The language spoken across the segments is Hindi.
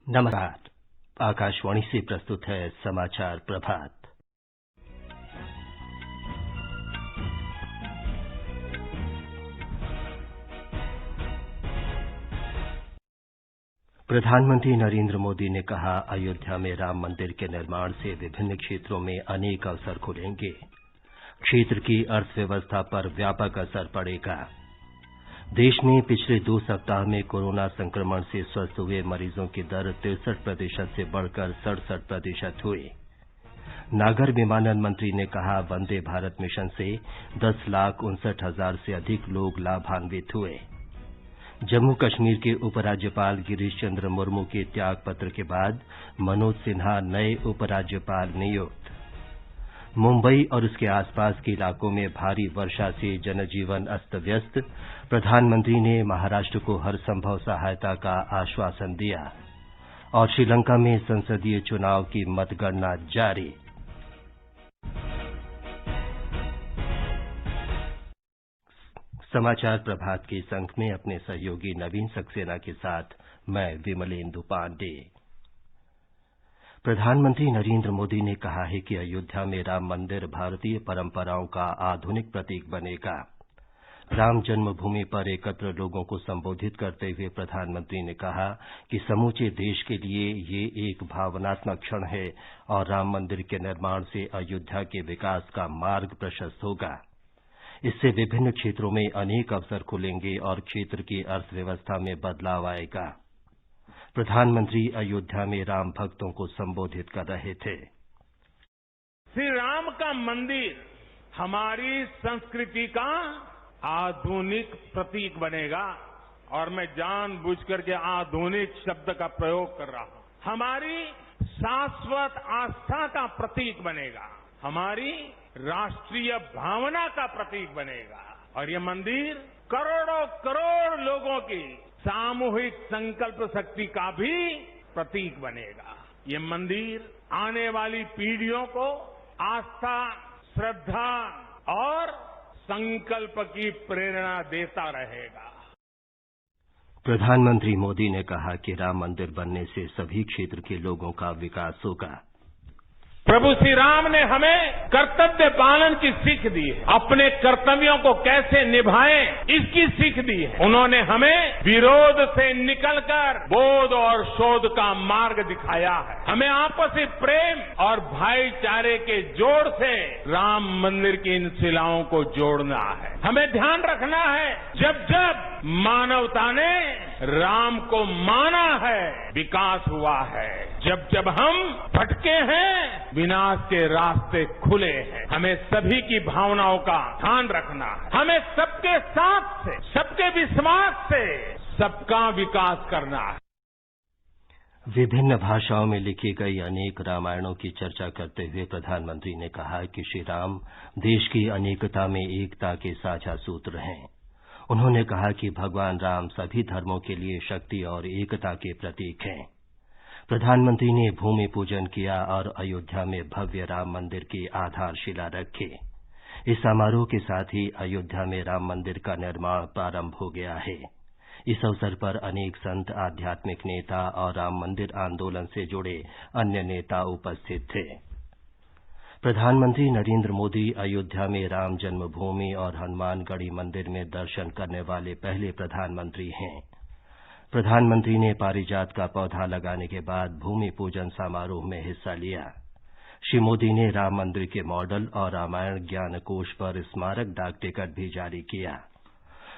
नमस्कार। आकाशवाणी से प्रस्तुत है समाचार प्रभात। प्रधानमंत्री नरेंद्र मोदी ने कहा, अयोध्या में राम मंदिर के निर्माण से विभिन्न क्षेत्रों में अनेक अवसर खुलेंगे। क्षेत्र की अर्थव्यवस्था पर व्यापक असर पड़ेगा। देश में पिछले 2 सप्ताह में कोरोना संक्रमण से स्वस्थ हुए मरीजों की दर 63% से बढ़कर 67% हुई। नागर विमानन मंत्री ने कहा, वंदे भारत मिशन से 10,59,000 से अधिक लोग लाभान्वित हुए। जम्मू कश्मीर के उपराज्यपाल गिरीश चंद्र मुर्मू के त्यागपत्र के बाद मनोज सिन्हा नए उपराज्यपाल नियुक्त। मुंबई और उसके आसपास के इलाकों में भारी वर्षा से जनजीवन अस्त व्यस्त। प्रधानमंत्री ने महाराष्ट्र को हर संभव सहायता का आश्वासन दिया। और श्रीलंका में संसदीय चुनाव की मतगणना जारी। समाचार प्रभात के इस अंक में अपने सहयोगी नवीन सक्सेना के साथ मैं विमलेंदु पांडे। प्रधानमंत्री नरेंद्र मोदी ने कहा है कि अयोध्या में राम मंदिर भारतीय परंपराओं का आधुनिक प्रतीक बनेगा। राम जन्मभूमि पर एकत्र लोगों को संबोधित करते हुए प्रधानमंत्री ने कहा कि समूचे देश के लिए ये एक भावनात्मक क्षण है और राम मंदिर के निर्माण से अयोध्या के विकास का मार्ग प्रशस्त होगा। इससे विभिन्न क्षेत्रों में अनेक अवसर खुलेंगे और क्षेत्र की अर्थव्यवस्था में बदलाव आएगा। प्रधानमंत्री अयोध्या में राम भक्तों को संबोधित कर रहे थे। श्री राम का मंदिर हमारी संस्कृति का आधुनिक प्रतीक बनेगा और मैं जानबूझकर के आधुनिक शब्द का प्रयोग कर रहा हूं। हमारी शाश्वत आस्था का प्रतीक बनेगा, हमारी राष्ट्रीय भावना का प्रतीक बनेगा और ये मंदिर करोड़ों करोड़ लोगों की सामूहिक संकल्प शक्ति का भी प्रतीक बनेगा। ये मंदिर आने वाली पीढ़ियों को आस्था, श्रद्धा और संकल्प की प्रेरणा देता रहेगा। प्रधानमंत्री मोदी ने कहा कि राम मंदिर बनने से सभी क्षेत्र के लोगों का विकास होगा। प्रभु श्री राम ने हमें कर्तव्य पालन की सीख दी है, अपने कर्तव्यों को कैसे निभाएं इसकी सीख दी है। उन्होंने हमें विरोध से निकलकर बोध और शोध का मार्ग दिखाया है। हमें आपसी प्रेम और भाईचारे के जोड़ से राम मंदिर की इन शिलाओं को जोड़ना है। हमें ध्यान रखना है, जब जब मानवता ने राम को माना है, विकास हुआ है। जब जब हम भटके हैं, विनाश के रास्ते खुले हैं। हमें सभी की भावनाओं का ध्यान रखना है। हमें सबके साथ से, सबके विश्वास से सबका विकास करना है। विभिन्न भाषाओं में लिखी गई अनेक रामायणों की चर्चा करते हुए प्रधानमंत्री ने कहा कि श्री राम देश की अनेकता में एकता के साझा सूत्र हैं। उन्होंने कहा कि भगवान राम सभी धर्मों के लिए शक्ति और एकता के प्रतीक हैं। प्रधानमंत्री ने भूमि पूजन किया और अयोध्या में भव्य राम मंदिर की आधारशिला रखी। इस समारोह के साथ ही अयोध्या में राम मंदिर का निर्माण प्रारंभ हो गया है। इस अवसर पर अनेक संत, आध्यात्मिक नेता और राम मंदिर आंदोलन से जुड़े अन्य नेता उपस्थित थे। प्रधानमंत्री नरेंद्र मोदी अयोध्या में राम जन्मभूमि और हनुमानगढ़ी मंदिर में दर्शन करने वाले पहले प्रधानमंत्री हैं। प्रधानमंत्री ने पारिजात का पौधा लगाने के बाद भूमि पूजन समारोह में हिस्सा लिया। श्री मोदी ने राम मंदिर के मॉडल और रामायण ज्ञान कोश पर स्मारक डाक टिकट भी जारी किया।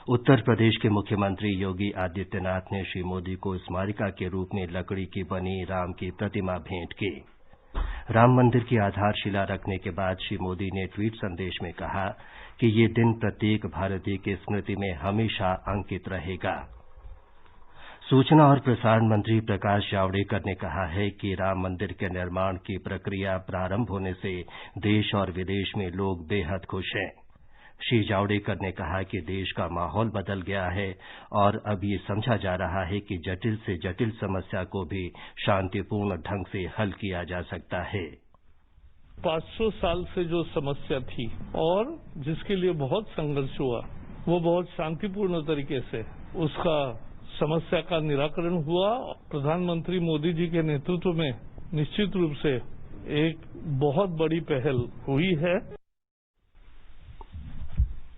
उत्तर प्रदेश के मुख्यमंत्री योगी आदित्यनाथ ने श्री मोदी को स्मारिका के रूप में लकड़ी की बनी राम की प्रतिमा भेंट की। राम मंदिर की आधारशिला रखने के बाद श्री मोदी ने ट्वीट संदेश में कहा कि ये दिन प्रत्येक भारतीय की स्मृति में हमेशा अंकित रहेगा। सूचना और प्रसारण मंत्री प्रकाश जावड़ेकर ने कहा है कि राम मंदिर के निर्माण की प्रक्रिया प्रारंभ होने से देश और विदेश में लोग बेहद खुश हैं। श्री जावड़ेकर ने कहा कि देश का माहौल बदल गया है और अब ये समझा जा रहा है कि जटिल से जटिल समस्या को भी शांतिपूर्ण ढंग से हल किया जा सकता है। 500 साल से जो समस्या थी और जिसके लिए बहुत संघर्ष हुआ, वो बहुत शांतिपूर्ण तरीके से उसका समस्या का निराकरण हुआ। प्रधानमंत्री मोदी जी के नेतृत्व में निश्चित रूप से एक बहुत बड़ी पहल हुई है।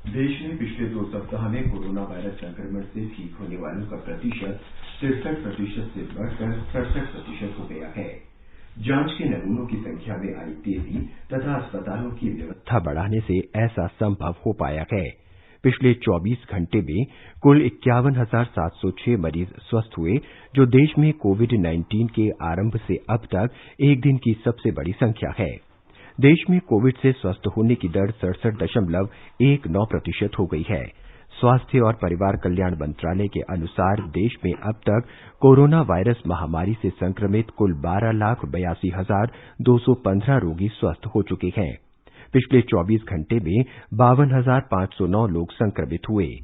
देश में पिछले 2 सप्ताह में कोरोना वायरस संक्रमण से ठीक होने वालों का प्रतिशत 63% से बढ़कर 67% हो गया है। जांच के नमूनों की संख्या में आई तेजी तथा अस्पतालों की व्यवस्था बढ़ाने से ऐसा संभव हो पाया है। पिछले 24 घंटे में कुल 51,706 मरीज स्वस्थ हुए, जो देश में कोविड-19 के आरंभ से अब तक एक दिन की सबसे बड़ी संख्या है। देश में कोविड से स्वस्थ होने की दर 67.19% हो गई है। स्वास्थ्य और परिवार कल्याण मंत्रालय के अनुसार देश में अब तक कोरोना वायरस महामारी से संक्रमित कुल 12,82,215 रोगी स्वस्थ हो चुके हैं। पिछले 24 घंटे में 52,509 लोग संक्रमित हुए।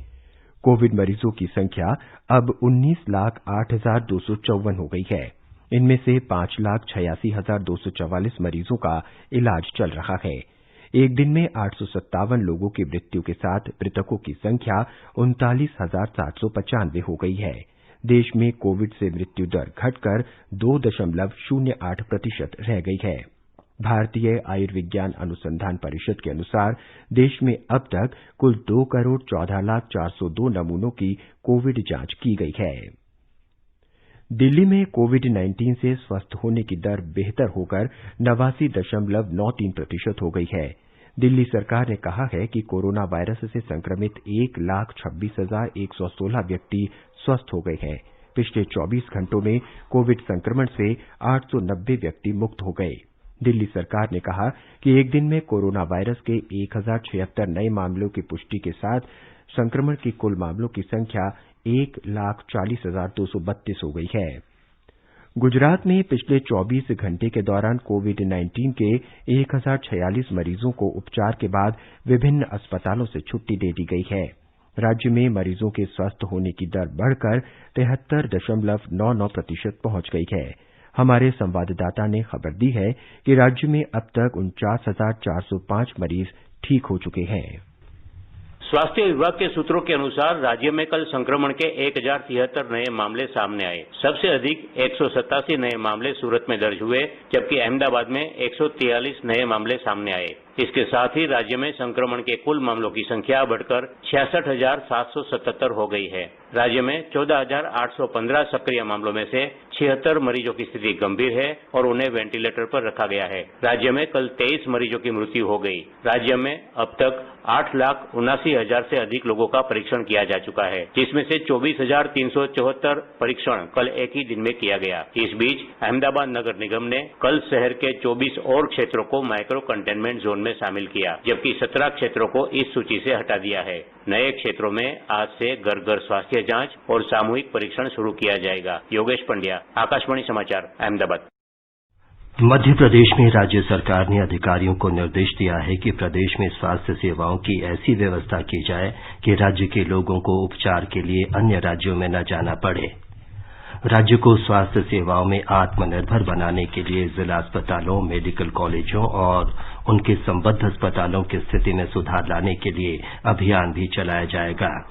कोविड मरीजों की संख्या अब 19,08,254 हो गई है। इनमें से 5,86,244 मरीजों का इलाज चल रहा है। एक दिन में 857 लोगों की मृत्यु के साथ मृतकों की संख्या 39,795 हो गई है। देश में कोविड से मृत्यु दर घटकर 2.08% रह गई है। भारतीय आयुर्विज्ञान अनुसंधान परिषद के अनुसार देश में अब तक कुल 2,14,04,02 नमूनों की कोविड जांच की गई है। दिल्ली में कोविड-19 से स्वस्थ होने की दर बेहतर होकर 89.93% हो गई है। दिल्ली सरकार ने कहा है कि कोरोना वायरस से संक्रमित 1,26,116 व्यक्ति स्वस्थ हो गए हैं। पिछले 24 घंटों में कोविड संक्रमण से 890 व्यक्ति मुक्त हो गए। दिल्ली सरकार ने कहा कि एक दिन में कोरोना वायरस के 1,076 नए मामलों की पुष्टि के साथ संक्रमण की कुल मामलों की संख्या 1,40,232 हो गई है। गुजरात में पिछले 24 घंटे के दौरान कोविड-19 के 1,046 मरीजों को उपचार के बाद विभिन्न अस्पतालों से छुट्टी दे दी गई है। राज्य में मरीजों के स्वस्थ होने की दर बढ़कर 73.99% पहुंच गई है। हमारे संवाददाता ने खबर दी है कि राज्य में अब तक 49,405 मरीज ठीक हो चुके हैं। स्वास्थ्य विभाग के सूत्रों के अनुसार राज्य में कल संक्रमण के 1,073 नए मामले सामने आए। सबसे अधिक 187 नए मामले सूरत में दर्ज हुए, जबकि अहमदाबाद में 143 नए मामले सामने आए। इसके साथ ही राज्य में संक्रमण के कुल मामलों की संख्या बढ़कर 66,777 हो गई है। राज्य में 14,815 सक्रिय मामलों में से 76 मरीजों की स्थिति गंभीर है और उन्हें वेंटिलेटर पर रखा गया है। राज्य में कल 23 मरीजों की मृत्यु हो गई। राज्य में अब तक 8,79,000 से अधिक लोगों का परीक्षण किया जा चुका है, जिसमें से 24,374 परीक्षण कल एक ही दिन में किया गया। इस बीच अहमदाबाद नगर निगम ने कल शहर के 24 और क्षेत्रों को माइक्रो कंटेनमेंट जोन में शामिल किया, जबकि 17 क्षेत्रों को इस सूची से हटा दिया है। नए क्षेत्रों में आज से घर घर स्वास्थ्य जांच और सामूहिक परीक्षण शुरू किया जाएगा। योगेश पंड्या, आकाशवाणी समाचार, अहमदाबाद। मध्य प्रदेश में राज्य सरकार ने अधिकारियों को निर्देश दिया है कि प्रदेश में स्वास्थ्य सेवाओं की ऐसी व्यवस्था की जाए कि राज्य के लोगों को उपचार के लिए अन्य राज्यों में न जाना पड़े। राज्य को स्वास्थ्य सेवाओं में आत्मनिर्भर बनाने के लिए जिला अस्पतालों, मेडिकल कॉलेजों और उनके संबद्ध अस्पतालों की स्थिति में सुधार लाने के लिए अभियान भी चलाया जाएगा।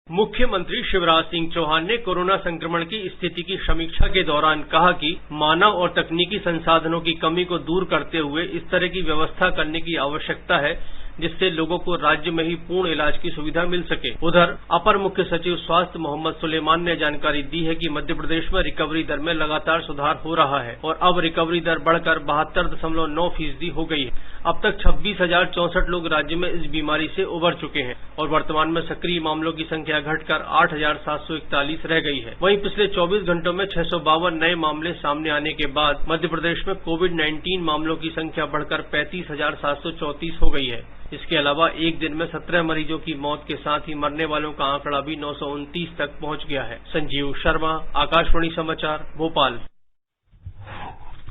मुख्यमंत्री शिवराज सिंह चौहान ने कोरोना संक्रमण की स्थिति की समीक्षा के दौरान कहा कि मानव और तकनीकी संसाधनों की कमी को दूर करते हुए इस तरह की व्यवस्था करने की आवश्यकता है जिससे लोगों को राज्य में ही पूर्ण इलाज की सुविधा मिल सके। उधर अपर मुख्य सचिव स्वास्थ्य मोहम्मद सुलेमान ने जानकारी दी है कि मध्य प्रदेश में रिकवरी दर में लगातार सुधार हो रहा है और अब रिकवरी दर बढ़कर 72.9% हो गई है। अब तक 26,064 लोग राज्य में इस बीमारी से उबर चुके हैं और वर्तमान में सक्रिय मामलों की संख्या घटकर 8,741 रह गई है। वहीं पिछले 24 घंटों में 652 नए मामले सामने आने के बाद मध्य प्रदेश में कोविड-19 मामलों की संख्या बढ़कर 35,734 हो गई है। इसके अलावा एक दिन में 17 मरीजों की मौत के साथ ही मरने वालों का आंकड़ा भी 929 तक पहुंच गया है। संजीव शर्मा, आकाशवाणी समाचार, भोपाल।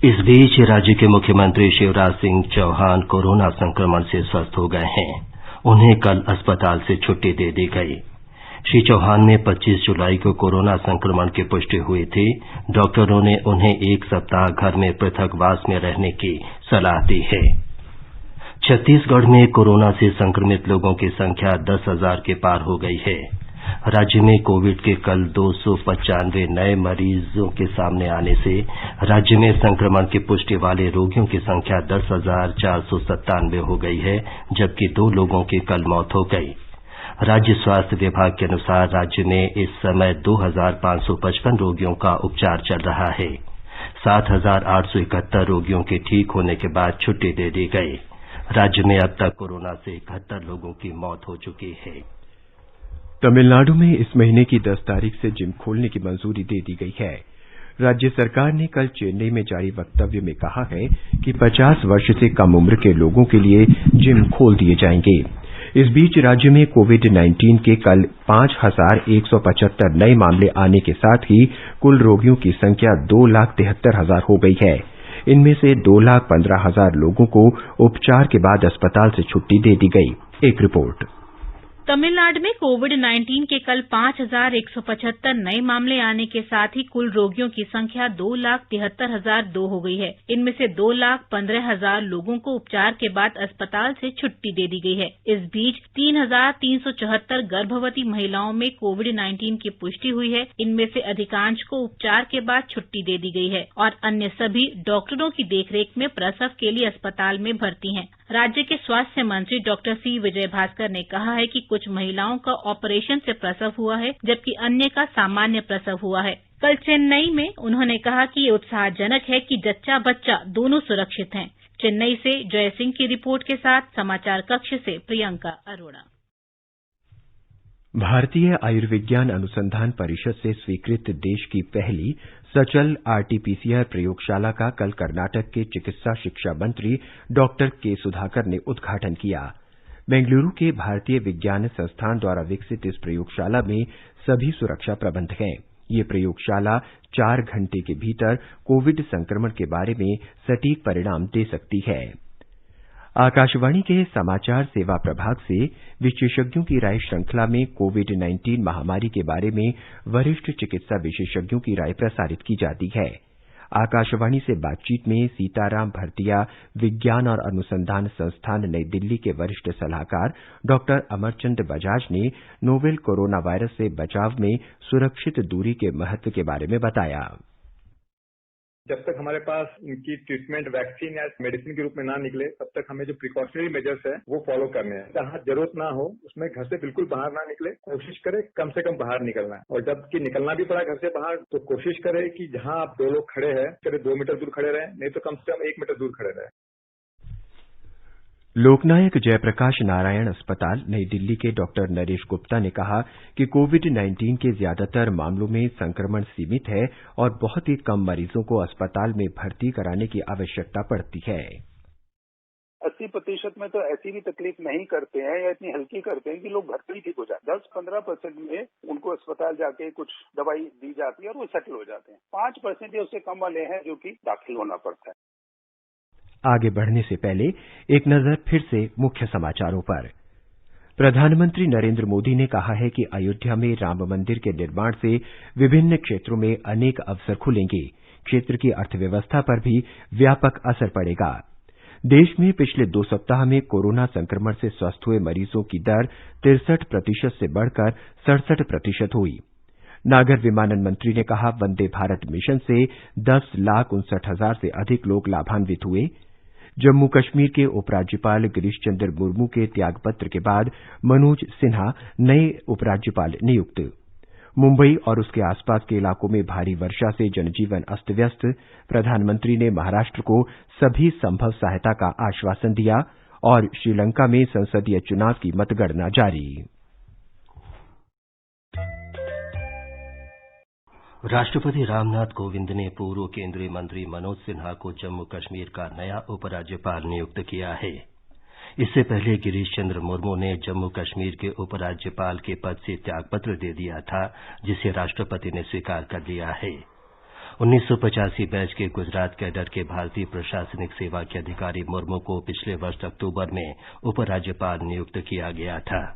इस बीच राज्य के मुख्यमंत्री शिवराज सिंह चौहान कोरोना संक्रमण से स्वस्थ हो गए हैं। उन्हें कल अस्पताल से छुट्टी दे दी गई। श्री चौहान में 25 जुलाई को कोरोना संक्रमण की पुष्टि हुई थी। डॉक्टरों ने उन्हें 1 सप्ताह घर में पृथकवास में रहने की सलाह दी है। छत्तीसगढ़ में कोरोना से संक्रमित लोगों की संख्या 10,000 के पार हो गई है। राज्य में कोविड के कल 295 नए मरीजों के सामने आने से राज्य में संक्रमण की पुष्टि वाले रोगियों की संख्या 10,497 हो गई है, जबकि 2 लोगों की कल मौत हो गई। राज्य स्वास्थ्य विभाग के अनुसार राज्य में इस समय 2,555 रोगियों का उपचार चल रहा है। 7,871 रोगियों के ठीक होने के बाद छुट्टी दे दी गई। राज्य में अब तक कोरोना से 71 लोगों की मौत हो चुकी है। तमिलनाडु में इस महीने की 10 तारीख से जिम खोलने की मंजूरी दे दी गई है। राज्य सरकार ने कल चेन्नई में जारी वक्तव्य में कहा है कि 50 वर्ष से कम उम्र के लोगों के लिए जिम खोल दिए जाएंगे। इस बीच राज्य में कोविड-19 के कल 5,175 नए मामले आने के साथ ही कुल रोगियों की संख्या 2,73,000 हो गई है। इनमें से 2,15,000 लोगों को उपचार के बाद अस्पताल से छुट्टी दे दी गई। एक रिपोर्ट। तमिलनाडु में कोविड-19 के कल 5,175 नए मामले आने के साथ ही कुल रोगियों की संख्या 2,73,002 हो गई है। इनमें से 2,15,000 लोगों को उपचार के बाद अस्पताल से छुट्टी दे दी गई है। इस बीच 3,374 गर्भवती महिलाओं में कोविड-19 की पुष्टि हुई है। इनमें से अधिकांश को उपचार के बाद छुट्टी दे दी गई है और अन्य सभी डॉक्टरों की देखरेख में प्रसव के लिए अस्पताल में भर्ती हैं। राज्य के स्वास्थ्य मंत्री डॉक्टर सी विजयभास्कर ने कहा है कि कुछ महिलाओं का ऑपरेशन से प्रसव हुआ है, जबकि अन्य का सामान्य प्रसव हुआ है। कल चेन्नई में उन्होंने कहा कि ये उत्साहजनक है कि जच्चा बच्चा दोनों सुरक्षित हैं। चेन्नई से जय सिंह की रिपोर्ट के साथ समाचार कक्ष से प्रियंका अरोड़ा। भारतीय आयुर्विज्ञान अनुसंधान परिषद से स्वीकृत देश की पहली सचल आरटी-पीसीआर प्रयोगशाला का कल कर्नाटक के चिकित्सा शिक्षा मंत्री डॉक्टर के सुधाकर ने उद्घाटन किया। बेंगलुरु के भारतीय विज्ञान संस्थान द्वारा विकसित इस प्रयोगशाला में सभी सुरक्षा प्रबंध हैं। ये प्रयोगशाला 4 घंटे के भीतर कोविड संक्रमण के बारे में सटीक परिणाम दे सकती है। आकाशवाणी के समाचार सेवा प्रभाग से विशेषज्ञों की राय श्रृंखला में कोविड-19 महामारी के बारे में वरिष्ठ चिकित्सा विशेषज्ञों की राय प्रसारित की जाती है। आकाशवाणी से बातचीत में सीताराम भरतिया विज्ञान और अनुसंधान संस्थान नई दिल्ली के वरिष्ठ सलाहकार डॉक्टर अमरचंद बजाज ने नोवेल कोरोना वायरस से बचाव में सुरक्षित दूरी के महत्व के बारे में बताया। जब तक हमारे पास इनकी ट्रीटमेंट वैक्सीन या मेडिसिन के रूप में ना निकले, तब तक हमें जो प्रिकॉशनरी मेजर्स है वो फॉलो करने हैं। जहां जरूरत ना हो उसमें घर से बिल्कुल बाहर ना निकले, कोशिश करें कम से कम बाहर निकलना है। और जबकि निकलना भी पड़ा घर से बाहर तो कोशिश करें कि जहां आप 2 लोग खड़े हैं, करीब 2 मीटर दूर खड़े रहें, नहीं तो कम से कम 1 मीटर दूर खड़े रहें। लोकनायक जयप्रकाश नारायण अस्पताल नई दिल्ली के डॉक्टर नरेश गुप्ता ने कहा कि कोविड-19 के ज्यादातर मामलों में संक्रमण सीमित है और बहुत ही कम मरीजों को अस्पताल में भर्ती कराने की आवश्यकता पड़ती है। 80% में तो ऐसी भी तकलीफ नहीं करते हैं या इतनी हल्की करते हैं कि लोग घर पर ही ठीक हो जाते हैं। 10-15% में उनको अस्पताल जाके कुछ दवाई दी जाती है और वो सेटल हो जाते हैं। 5% या उससे कम वाले हैं जो कि दाखिल होना पड़ता है। आगे बढ़ने से पहले एक नजर फिर से मुख्य समाचारों पर। प्रधानमंत्री नरेंद्र मोदी ने कहा है कि अयोध्या में राम मंदिर के निर्माण से विभिन्न क्षेत्रों में अनेक अवसर खुलेंगे। क्षेत्र की अर्थव्यवस्था पर भी व्यापक असर पड़ेगा। देश में पिछले 2 सप्ताह में कोरोना संक्रमण से स्वस्थ हुए मरीजों की दर 63% से बढ़कर 67% हुई। नागर विमानन मंत्री ने कहा, वंदे भारत मिशन से 10,59,000 से अधिक लोग लाभान्वित हुए। जम्मू कश्मीर के उपराज्यपाल गिरीश चंद्र मुर्मू के त्यागपत्र के बाद मनोज सिन्हा नए उपराज्यपाल नियुक्त। मुंबई और उसके आसपास के इलाकों में भारी वर्षा से जनजीवन अस्त व्यस्त। प्रधानमंत्री ने महाराष्ट्र को सभी संभव सहायता का आश्वासन दिया और श्रीलंका में संसदीय चुनाव की मतगणना जारी। राष्ट्रपति रामनाथ कोविंद ने पूर्व केंद्रीय मंत्री मनोज सिन्हा को जम्मू कश्मीर का नया उपराज्यपाल नियुक्त किया है। इससे पहले गिरीश चंद्र मुर्मू ने जम्मू कश्मीर के उपराज्यपाल के पद से त्यागपत्र दे दिया था, जिसे राष्ट्रपति ने स्वीकार कर लिया है। 1985 बैच के गुजरात कैडर के भारतीय प्रशासनिक सेवा के अधिकारी मुर्मू को पिछले वर्ष अक्टूबर में उपराज्यपाल नियुक्त किया गया था।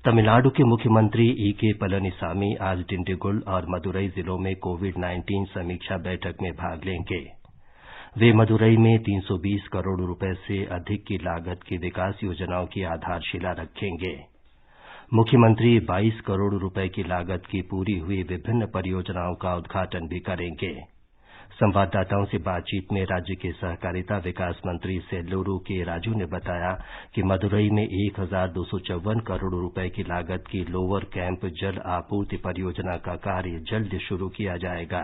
तमिलनाडु के मुख्यमंत्री ईके पलनीसामी आज डिंडीगुल और मदुरई जिलों में कोविड-19 समीक्षा बैठक में भाग लेंगे। वे मदुरई में 320 करोड़ रुपए से अधिक की लागत की विकास योजनाओं की आधारशिला रखेंगे। मुख्यमंत्री 22 करोड़ रुपए की लागत की पूरी हुई विभिन्न परियोजनाओं का उद्घाटन भी करेंगे। संवाददाताओं से बातचीत में राज्य के सहकारिता विकास मंत्री सेल्लूरू के राजू ने बताया कि मदुरई में 1254 करोड़ रुपए की लागत की लोअर कैंप जल आपूर्ति परियोजना का कार्य जल्द शुरू किया जाएगा।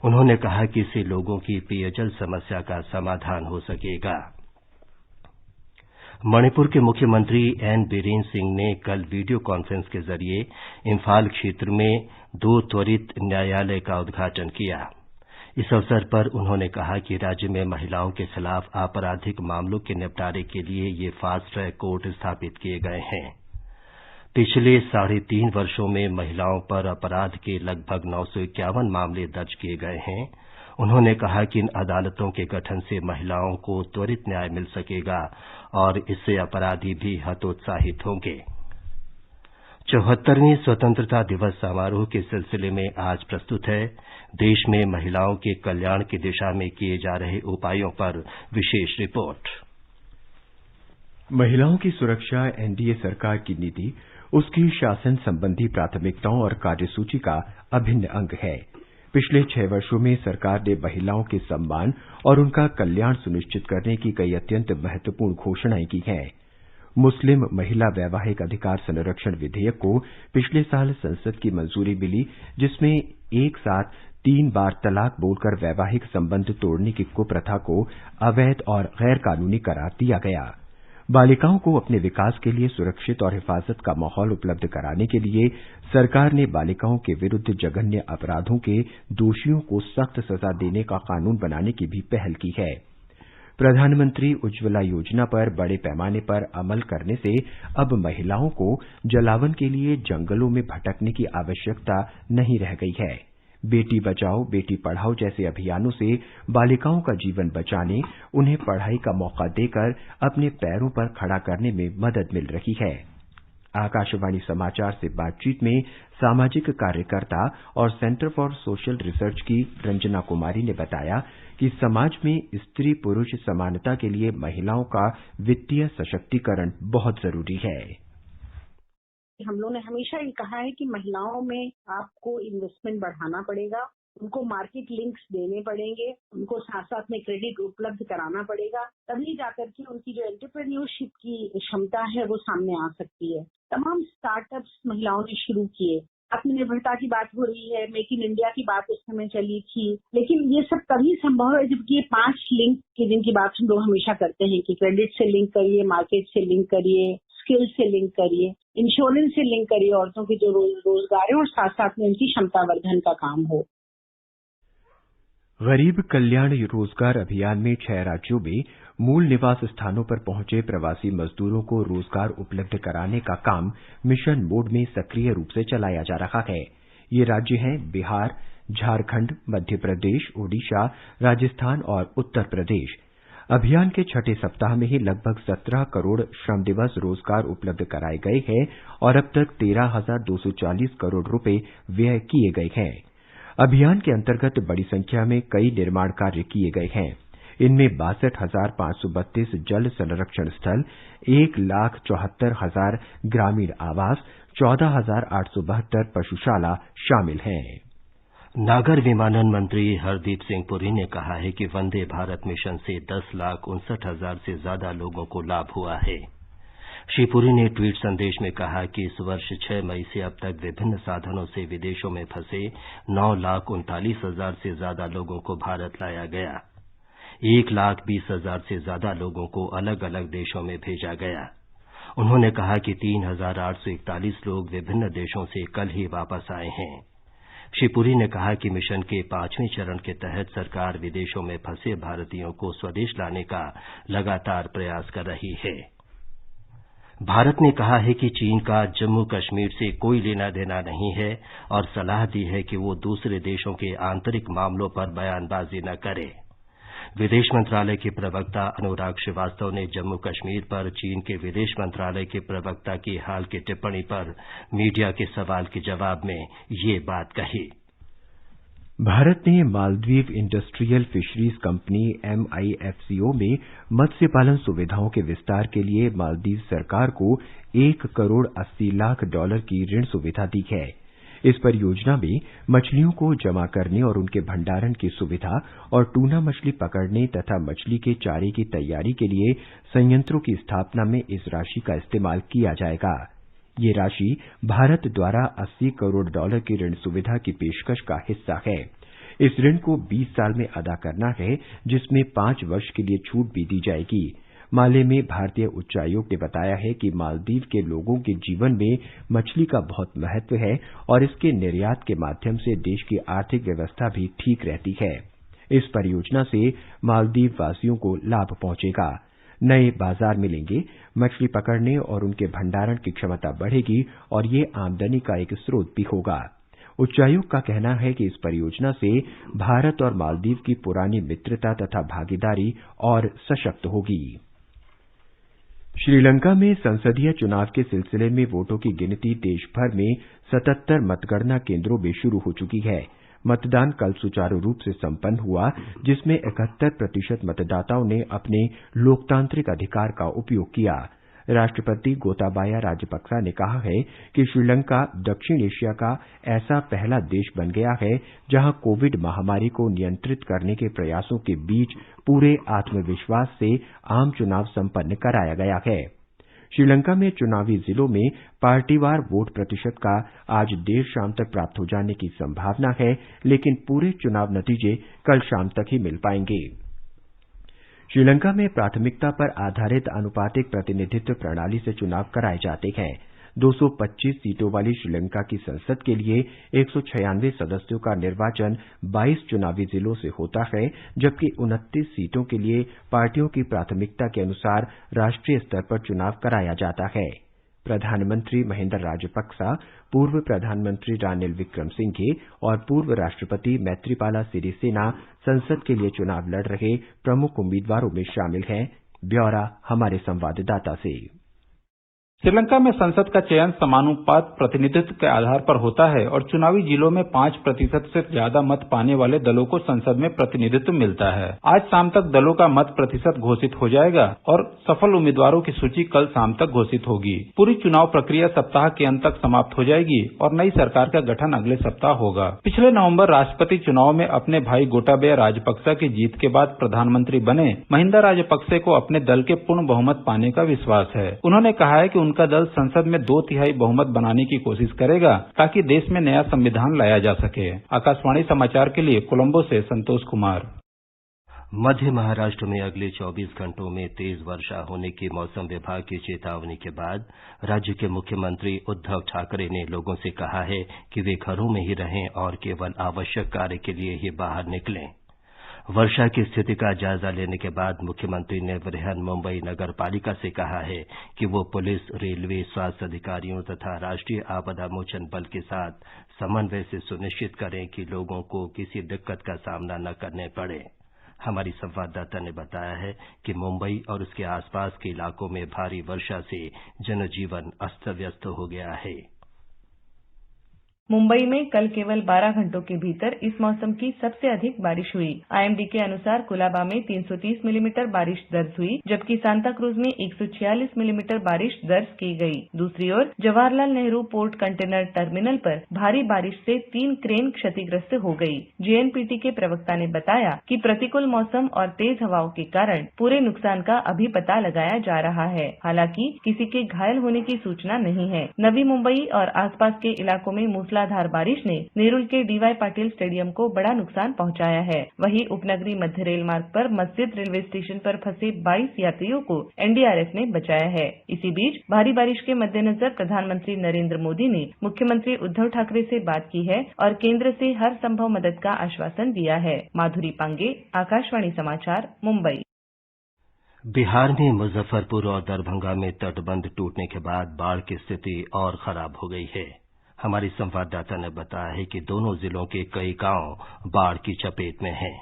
उन्होंने कहा कि इससे लोगों की पेयजल समस्या का समाधान हो सकेगा। मणिपुर के मुख्यमंत्री एन बीरेन सिंह ने कल वीडियो कॉन्फ्रेंस के जरिए इम्फाल क्षेत्र में 2 त्वरित न्यायालय का उद्घाटन किया। इस अवसर पर उन्होंने कहा कि राज्य में महिलाओं के खिलाफ आपराधिक मामलों के निपटारे के लिए ये फास्ट ट्रैक कोर्ट स्थापित किए गए हैं। पिछले 3.5 वर्षों में महिलाओं पर अपराध के लगभग 951 मामले दर्ज किए गए हैं। उन्होंने कहा कि इन अदालतों के गठन से महिलाओं को त्वरित न्याय मिल सकेगा और इससे अपराधी भी हतोत्साहित होंगे। 74वें स्वतंत्रता दिवस समारोह के सिलसिले में आज प्रस्तुत है देश में महिलाओं के कल्याण की दिशा में किए जा रहे उपायों पर विशेष रिपोर्ट। महिलाओं की सुरक्षा एनडीए सरकार की नीति, उसकी शासन संबंधी प्राथमिकताओं और कार्यसूची का अभिन्न अंग है। पिछले 6 वर्षों में सरकार ने महिलाओं के सम्मान और उनका कल्याण सुनिश्चित करने की कई अत्यंत महत्वपूर्ण घोषणाएं की हैं। मुस्लिम महिला वैवाहिक अधिकार संरक्षण विधेयक को पिछले साल संसद की मंजूरी मिली, जिसमें एक साथ 3 बार तलाक बोलकर वैवाहिक संबंध तोड़ने की कुप्रथा को अवैध और गैर कानूनी करार दिया गया। बालिकाओं को अपने विकास के लिए सुरक्षित और हिफाजत का माहौल उपलब्ध कराने के लिए सरकार ने बालिकाओं के विरुद्ध जघन्य अपराधों के दोषियों को सख्त सजा देने का कानून बनाने की भी पहल की है। प्रधानमंत्री उज्ज्वला योजना पर बड़े पैमाने पर अमल करने से अब महिलाओं को जलावन के लिए जंगलों में भटकने की आवश्यकता नहीं रह गई है। बेटी बचाओ बेटी पढ़ाओ जैसे अभियानों से बालिकाओं का जीवन बचाने, उन्हें पढ़ाई का मौका देकर अपने पैरों पर खड़ा करने में मदद मिल रही है। आकाशवाणी समाचार से बातचीत में सामाजिक कार्यकर्ता और सेंटर फॉर सोशल रिसर्च की रंजना कुमारी ने बताया कि समाज में स्त्री पुरुष समानता के लिए महिलाओं का वित्तीय सशक्तिकरण बहुत जरूरी है। हम लोगों ने हमेशा ये कहा है कि महिलाओं में आपको इन्वेस्टमेंट बढ़ाना पड़ेगा, उनको मार्केट लिंक्स देने पड़ेंगे, उनको साथ साथ में क्रेडिट उपलब्ध कराना पड़ेगा, तभी जाकर के उनकी जो एंटरप्रेन्योरशिप की क्षमता है वो सामने आ सकती है। तमाम स्टार्टअप्स महिलाओं ने शुरू किए। आत्मनिर्भरता की बात हो रही है, मेक इन इंडिया की बात उस समय चली थी, लेकिन ये सब तभी संभव है जबकि ये 5 लिंक की जिनकी बात हम लोग हमेशा करते हैं कि क्रेडिट से लिंक करिए, मार्केट से लिंक करिए, स्किल से लिंक करिए, इंश्योरेंस से लिंक करिए, औरतों की जो रोजगार है और साथ साथ में उनकी क्षमता वर्धन का काम हो। गरीब कल्याण रोजगार अभियान में 6 राज्यों में मूल निवास स्थानों पर पहुंचे प्रवासी मजदूरों को रोजगार उपलब्ध कराने का काम मिशन मोड में सक्रिय रूप से चलाया जा रहा है। ये राज्य हैं बिहार, झारखंड, मध्य प्रदेश, ओडिशा, राजस्थान और उत्तर प्रदेश। अभियान के 6ठे सप्ताह में ही लगभग 17 करोड़ श्रम दिवस रोजगार उपलब्ध कराए गए हैं और अब तक 13,240 करोड़ रुपए व्यय किए गए हैं। अभियान के अंतर्गत बड़ी संख्या में कई निर्माण कार्य किए गए हैं। इनमें 62,532 जल संरक्षण स्थल, 1,74,000 ग्रामीण आवास, 14,872 पशुशाला शामिल हैं। नागर विमानन मंत्री हरदीप सिंह पुरी ने कहा है कि वंदे भारत मिशन से 10,59,000 से ज्यादा लोगों को लाभ हुआ है। श्री पुरी ने ट्वीट संदेश में कहा कि इस वर्ष 6 मई से अब तक विभिन्न साधनों से विदेशों में फंसे 9,39,000 से ज्यादा लोगों को भारत लाया गया। 1,20,000 से ज्यादा लोगों को अलग अलग देशों में भेजा गया। उन्होंने कहा कि 3,841 लोग विभिन्न देशों से कल ही वापस आए हैं। श्री पुरी ने कहा कि मिशन के 5वें चरण के तहत सरकार विदेशों में फंसे भारतीयों को स्वदेश लाने का लगातार प्रयास कर रही है। भारत ने कहा है कि चीन का जम्मू कश्मीर से कोई लेना देना नहीं है और सलाह दी है कि वो दूसरे देशों के आंतरिक मामलों पर बयानबाजी न करे। विदेश मंत्रालय के प्रवक्ता अनुराग श्रीवास्तव ने जम्मू कश्मीर पर चीन के विदेश मंत्रालय के प्रवक्ता की हाल की टिप्पणी पर मीडिया के सवाल के जवाब में ये बात कही। भारत ने Maldives industrial fisheries company MIFCO में मत्स्य पालन सुविधाओं के विस्तार के लिए मालदीव सरकार को $1 करोड़ 80 लाख की ऋण सुविधा दी है। इस परियोजना में मछलियों को जमा करने और उनके भंडारण की सुविधा और टूना मछली पकड़ने तथा मछली के चारे की तैयारी के लिए संयंत्रों की स्थापना में इस राशि का इस्तेमाल किया जाएगा। ये राशि भारत द्वारा $80 करोड़ की ऋण सुविधा की पेशकश का हिस्सा है। इस ऋण को 20 साल में अदा करना है, जिसमें 5 वर्ष के लिए छूट भी दी जाएगी। माले में भारतीय उच्चायोग ने बताया है कि मालदीव के लोगों के जीवन में मछली का बहुत महत्व है और इसके निर्यात के माध्यम से देश की आर्थिक व्यवस्था भी ठीक रहती है। इस परियोजना से मालदीव वासियों को लाभ पहुंचेगा, नए बाजार मिलेंगे, मछली पकड़ने और उनके भंडारण की क्षमता बढ़ेगी और ये आमदनी का एक स्रोत भी होगा। उच्चायोग का कहना है कि इस परियोजना से भारत और मालदीव की पुरानी मित्रता तथा भागीदारी और सशक्त होगी। श्रीलंका में संसदीय चुनाव के सिलसिले में वोटों की गिनती देश भर में 77 मतगणना केंद्रों में शुरू हो चुकी है। मतदान कल सुचारू रूप से संपन्न हुआ, जिसमें 71% मतदाताओं ने अपने लोकतांत्रिक अधिकार का उपयोग किया। राष्ट्रपति गोताबाया राजपक्सा ने कहा है कि श्रीलंका दक्षिण एशिया का ऐसा पहला देश बन गया है जहां कोविड महामारी को नियंत्रित करने के प्रयासों के बीच पूरे आत्मविश्वास से आम चुनाव संपन्न कराया गया है। श्रीलंका में चुनावी जिलों में पार्टीवार वोट प्रतिशत का आज देर शाम तक प्राप्त हो जाने की संभावना है, लेकिन पूरे चुनाव नतीजे कल शाम तक ही मिल पाएंगे। श्रीलंका में प्राथमिकता पर आधारित आनुपातिक प्रतिनिधित्व प्रणाली से चुनाव कराए जाते हैं। 225 सीटों वाली श्रीलंका की संसद के लिए 196 सदस्यों का निर्वाचन 22 चुनावी जिलों से होता है, जबकि 29 सीटों के लिए पार्टियों की प्राथमिकता के अनुसार राष्ट्रीय स्तर पर चुनाव कराया जाता है। प्रधानमंत्री महिंदा राजपक्सा, पूर्व प्रधानमंत्री रानिल विक्रमसिंघे और पूर्व राष्ट्रपति मैत्रीपाला सिरिसेना संसद के लिए चुनाव लड़ रहे प्रमुख उम्मीदवारों में शामिल हैं। ब्यौरा हमारे संवाददाता से। श्रीलंका में संसद का चयन समानुपात प्रतिनिधित्व के आधार पर होता है और चुनावी जिलों में 5% से ज्यादा मत पाने वाले दलों को संसद में प्रतिनिधित्व मिलता है। आज शाम तक दलों का मत प्रतिशत घोषित हो जाएगा और सफल उम्मीदवारों की सूची कल शाम तक घोषित होगी। पूरी चुनाव प्रक्रिया सप्ताह के अंत तक समाप्त हो जाएगी और नई सरकार का गठन अगले सप्ताह होगा। पिछले नवम्बर राष्ट्रपति चुनाव में अपने भाई गोटाबया राजपक्सा की जीत के बाद प्रधानमंत्री बने महिंदा राजपक्से को अपने दल के पूर्ण बहुमत पाने का विश्वास है। उन्होंने कहा है कि उनका दल संसद में 2/3 बहुमत बनाने की कोशिश करेगा ताकि देश में नया संविधान लाया जा सके। आकाशवाणी समाचार के लिए कोलंबो से संतोष कुमार। मध्य महाराष्ट्र में अगले 24 घंटों में तेज वर्षा होने की मौसम विभाग की चेतावनी के बाद राज्य के मुख्यमंत्री उद्धव ठाकरे ने लोगों से कहा है कि वे घरों में ही रहें और केवल आवश्यक कार्य के लिए ही बाहर निकलें। वर्षा की स्थिति का जायजा लेने के बाद मुख्यमंत्री ने बृहन मुंबई नगर पालिका से कहा है कि वो पुलिस, रेलवे, स्वास्थ्य अधिकारियों तथा राष्ट्रीय आपदा मोचन बल के साथ समन्वय से सुनिश्चित करें कि लोगों को किसी दिक्कत का सामना न करने पड़े। हमारी संवाददाता ने बताया है कि मुंबई और उसके आसपास के इलाकों में भारी वर्षा से जनजीवन अस्त व्यस्त हो गया है। मुंबई में कल केवल 12 घंटों के भीतर इस मौसम की सबसे अधिक बारिश हुई। आईएमडी के अनुसार कुलाबा में 330 मिलीमीटर बारिश दर्ज हुई, जबकि सांता क्रूज में 146 मिलीमीटर बारिश दर्ज की गई। दूसरी ओर Jawaharlal Nehru port container terminal पर भारी बारिश से 3 क्रेन क्षतिग्रस्त हो गई। जेएनपीटी के प्रवक्ता ने बताया कि प्रतिकूल मौसम और तेज हवाओं के कारण पूरे नुकसान का अभी पता लगाया जा रहा है। हालांकि किसी के घायल होने की सूचना नहीं है। नवी मुंबई और आसपास के इलाकों में मूसलाधार बारिश ने नेरुल के डीवाई पाटिल स्टेडियम को बड़ा नुकसान पहुंचाया है। वहीं उपनगरीय मध्य रेल मार्ग पर मस्जिद रेलवे स्टेशन पर फंसे 22 यात्रियों को एनडीआरएफ ने बचाया है। इसी बीच भारी बारिश के मद्देनजर प्रधानमंत्री नरेंद्र मोदी ने मुख्यमंत्री उद्धव ठाकरे से बात की है और केंद्र से हर संभव मदद का आश्वासन दिया है। माधुरी पांगे, आकाशवाणी समाचार, मुंबई। बिहार में मुजफ्फरपुर और दरभंगा में तटबंध टूटने के बाद बाढ़ की स्थिति और खराब हो गई है। हमारी संवाददाता ने बताया है कि दोनों जिलों के कई गांव बाढ़ की चपेट में हैं।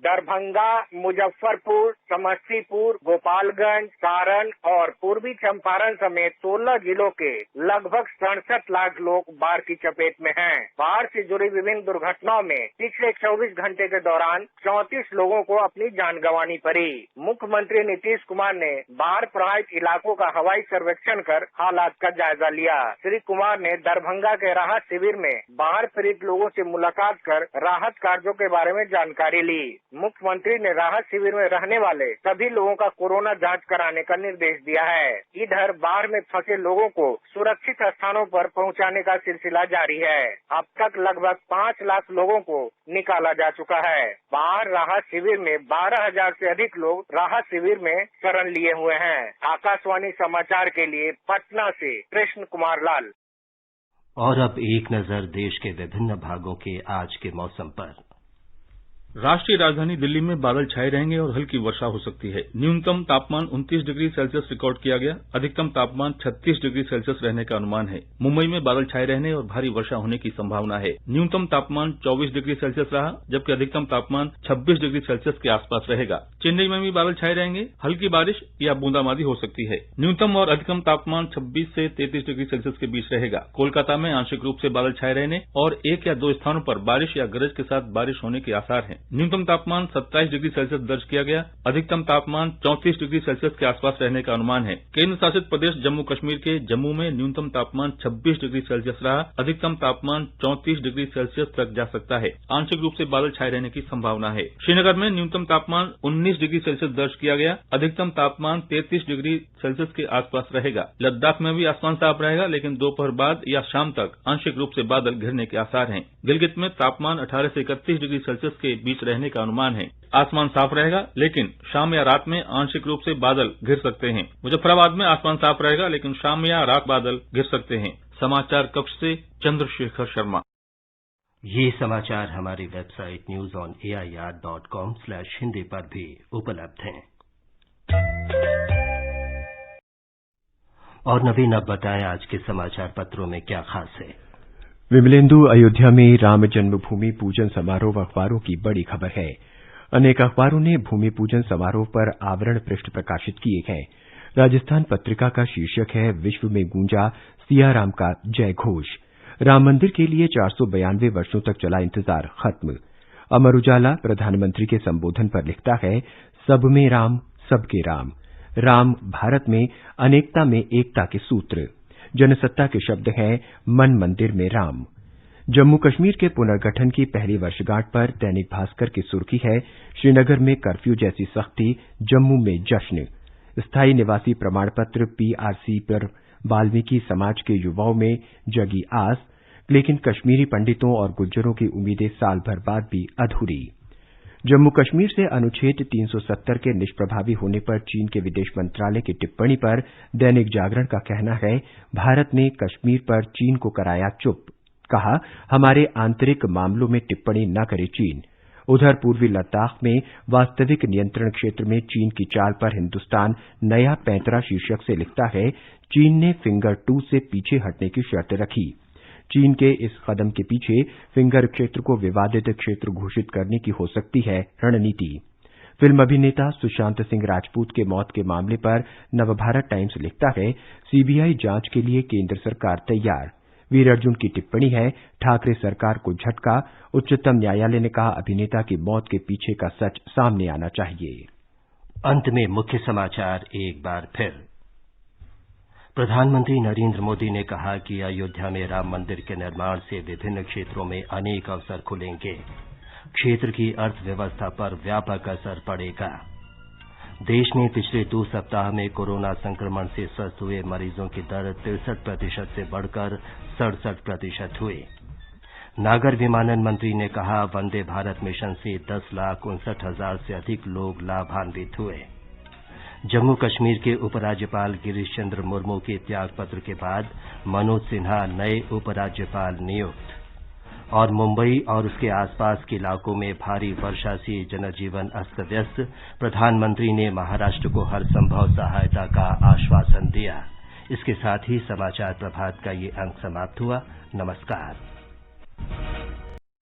दरभंगा, मुजफ्फरपुर, समस्तीपुर, गोपालगंज, सारण और पूर्वी चंपारण समेत 16 जिलों के लगभग 67 लाख लोग बाढ़ की चपेट में हैं। बाढ़ से जुड़ी विभिन्न दुर्घटनाओं में पिछले 24 घंटे के दौरान 34 लोगों को अपनी जान गंवानी पड़ी। मुख्यमंत्री नीतीश कुमार ने बाढ़ प्रभावित इलाकों का हवाई सर्वेक्षण कर हालात का जायजा लिया। श्री कुमार ने दरभंगा के राहत शिविर में बाढ़ पीड़ित लोगों से मुलाकात कर राहत कार्यों के बारे में जानकारी ली। मुख्यमंत्री ने राहत शिविर में रहने वाले सभी लोगों का कोरोना जांच कराने का निर्देश दिया है। इधर बाढ़ में फंसे लोगों को सुरक्षित स्थानों पर पहुंचाने का सिलसिला जारी है। अब तक लगभग 5 लाख लोगों को निकाला जा चुका है। बाढ़ राहत शिविर में 12,000 से अधिक लोग राहत शिविर में शरण लिए हुए हैं। आकाशवाणी समाचार के लिए पटना से कृष्ण कुमार लाल। और अब एक नजर देश के विभिन्न भागों के आज के मौसम पर। राष्ट्रीय राजधानी दिल्ली में बादल छाए रहेंगे और हल्की वर्षा हो सकती है। न्यूनतम तापमान 29 डिग्री सेल्सियस रिकॉर्ड किया गया। अधिकतम तापमान 36 डिग्री सेल्सियस रहने का अनुमान है। मुंबई में बादल छाए रहने और भारी वर्षा होने की संभावना है। न्यूनतम तापमान 24 डिग्री सेल्सियस रहा, जबकि अधिकतम तापमान 26 डिग्री सेल्सियस के आसपास रहेगा। चेन्नई में भी बादल छाए रहेंगे, हल्की बारिश या बूंदाबांदी हो सकती है। न्यूनतम और अधिकतम तापमान 26 से 33 डिग्री सेल्सियस के बीच रहेगा। कोलकाता में आंशिक रूप से बादल छाए रहने और 1 या 2 स्थानों पर बारिश या गरज के साथ बारिश होने के आसार हैं। न्यूनतम तापमान 27 डिग्री सेल्सियस दर्ज किया गया। अधिकतम तापमान 34 डिग्री सेल्सियस के आसपास रहने का अनुमान है। केंद्र शासित प्रदेश जम्मू कश्मीर के जम्मू में न्यूनतम तापमान 26 डिग्री सेल्सियस रहा। अधिकतम तापमान 34 डिग्री सेल्सियस तक जा सकता है। आंशिक रूप से बादल छाए रहने की संभावना है। श्रीनगर में न्यूनतम तापमान 19 डिग्री सेल्सियस दर्ज किया गया। अधिकतम तापमान 33 डिग्री सेल्सियस के आसपास रहेगा। लद्दाख में भी आसमान साफ रहेगा, लेकिन दोपहर बाद या शाम तक आंशिक रूप से बादल घिरने के आसार हैं। गिलगित में तापमान 18 से 31 डिग्री सेल्सियस के बीच रहने का अनुमान है। आसमान साफ रहेगा, लेकिन शाम या रात में आंशिक रूप से बादल घिर सकते हैं। मुजफ्फराबाद में आसमान साफ रहेगा, लेकिन शाम या रात बादल घिर सकते हैं। समाचार कक्ष से चंद्रशेखर शर्मा। ये समाचार हमारी वेबसाइट newsonair.com/hindi पर भी उपलब्ध हैं। और नवीन, अब बताएं आज के समाचार पत्रों में क्या खास है। विमलेंदु अयोध्या में राम जन्मभूमि पूजन समारोह अखबारों की बड़ी खबर है। अनेक अखबारों ने भूमि पूजन समारोह पर आवरण पृष्ठ प्रकाशित किए हैं। राजस्थान पत्रिका का शीर्षक है, विश्व में गूंजा सियाराम का जय घोष। राम मंदिर के लिए 492 वर्षों तक चला इंतजार खत्म। अमर उजाला प्रधानमंत्री के संबोधन पर लिखता है, सब में राम, सबके राम। राम भारत में अनेकता में एकता के सूत्र। जनसत्ता के शब्द हैं, मन मंदिर में राम। जम्मू कश्मीर के पुनर्गठन की पहली वर्षगांठ पर दैनिक भास्कर की सुर्खी है, श्रीनगर में कर्फ्यू जैसी सख्ती, जम्मू में जश्न। स्थायी निवासी प्रमाण पत्र पीआरसी पर वाल्मीकि समाज के युवाओं में जगी आस, लेकिन कश्मीरी पंडितों और गुज्जरों की उम्मीदें साल भर बाद भी अधूरी। जम्मू कश्मीर से अनुच्छेद 370 के निष्प्रभावी होने पर चीन के विदेश मंत्रालय की टिप्पणी पर दैनिक जागरण का कहना है, भारत ने कश्मीर पर चीन को कराया चुप। कहा, हमारे आंतरिक मामलों में टिप्पणी न करे चीन। उधर पूर्वी लद्दाख में वास्तविक नियंत्रण क्षेत्र में चीन की चाल पर हिंदुस्तान नया पैंतरा शीर्षक से लिखता है, चीन ने फिंगर 2 से पीछे हटने की शर्त रखी। चीन के इस कदम के पीछे फिंगर क्षेत्र को विवादित क्षेत्र घोषित करने की हो सकती है रणनीति। फिल्म अभिनेता सुशांत सिंह राजपूत के मौत के मामले पर नवभारत टाइम्स लिखता है, सीबीआई जांच के लिए केंद्र सरकार तैयार। वीर अर्जुन की टिप्पणी है, ठाकरे सरकार को झटका। उच्चतम न्यायालय ने कहा, अभिनेता की मौत के पीछे का सच सामने आना चाहिए। अंत में मुख्य समाचार एक बार फिर। प्रधानमंत्री नरेंद्र मोदी ने कहा कि अयोध्या में राम मंदिर के निर्माण से विभिन्न क्षेत्रों में अनेक अवसर खुलेंगे। क्षेत्र की अर्थव्यवस्था पर व्यापक असर पड़ेगा। देश में पिछले 2 सप्ताह में कोरोना संक्रमण से स्वस्थ हुए मरीजों की दर 63% से बढ़कर 67% हुई। नागर विमानन मंत्री ने कहा, वंदे भारत मिशन से 10,59,000 से अधिक लोग लाभान्वित हुए। जम्मू कश्मीर के उपराज्यपाल गिरीश चंद्र मुर्मू के त्यागपत्र के बाद मनोज सिन्हा नए उपराज्यपाल नियुक्त। और मुंबई और उसके आसपास के इलाकों में भारी वर्षा से जनजीवन अस्त व्यस्त। प्रधानमंत्री ने महाराष्ट्र को हर संभव सहायता का आश्वासन दिया। इसके साथ ही समाचार प्रभात का ये अंक समाप्त हुआ। नमस्कार।